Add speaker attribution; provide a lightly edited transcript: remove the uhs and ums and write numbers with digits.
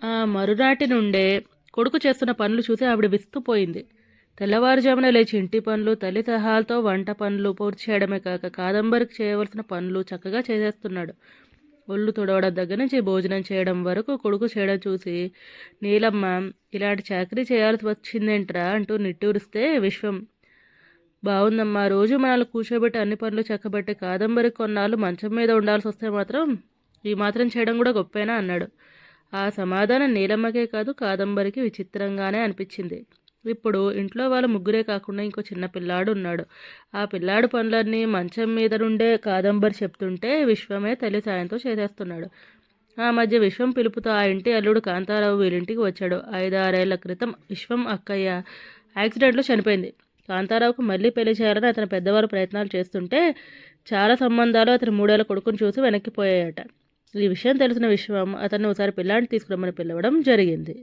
Speaker 1: ఆ మరునాటి నుండే కొడుకు చేస్తున్న పనులు చూసి ఆవిడ విస్తుపోయింది. తెల్లవారుజామున లేచి ఇంటి పనులు, తల్లి సహాయాలతో వంట పనులు పూర్తి చేయడమే కాక కాదంబరికి చేయవలసిన పనులు చక్కగా చేసేస్తున్నాడు. ఒళ్ళు తుడవడం దగ్గర నుంచి భోజనం చేయడం వరకు కొడుకు చేయడం చూసి నీలమ్మ ఇలాంటి చాకరీ చేయాల్సి వచ్చిందేంట్రా అంటూ నిట్టూరిస్తే విశ్వం, బాగుందమ్మా, రోజు మనల్ని కూర్చోబెట్టి అన్ని పనులు చక్కబెట్టి కాదంబరికి కొన్నాళ్ళు మంచం మీద ఉండాల్సి వస్తే మాత్రం ఈ మాత్రం చేయడం కూడా గొప్పేనా అన్నాడు. ఆ సమాధానం నీలమ్మకే కాదు కాదంబరికి విచిత్రంగానే అనిపించింది. ఇప్పుడు ఇంట్లో వాళ్ళ ముగ్గురే కాకుండా ఇంకో చిన్న పిల్లాడు ఉన్నాడు. ఆ పిల్లాడు పనులన్నీ మంచం మీద నుండే కాదంబరి చెప్తుంటే విశ్వమే తల్లి సాయంతో చేసేస్తున్నాడు. ఆ మధ్య విశ్వం పిలుపుతో ఆ ఇంటి అల్లుడు కాంతారావు వీరింటికి వచ్చాడు. 5-6 ఏళ్ల క్రితం విశ్వం అక్కయ్య యాక్సిడెంట్లో చనిపోయింది. కాంతారావుకు మళ్ళీ పెళ్లి చేయాలని అతని పెద్దవారు ప్రయత్నాలు చేస్తుంటే చాలా సంబంధాలు అతని 3 ఏళ్ల కొడుకుని చూసి వెనక్కిపోయాయట. ఈ విషయం తెలిసిన విశ్వం అతన్ని ఒకసారి పిల్లాడిని తీసుకురమ్మని పిలవడం జరిగింది.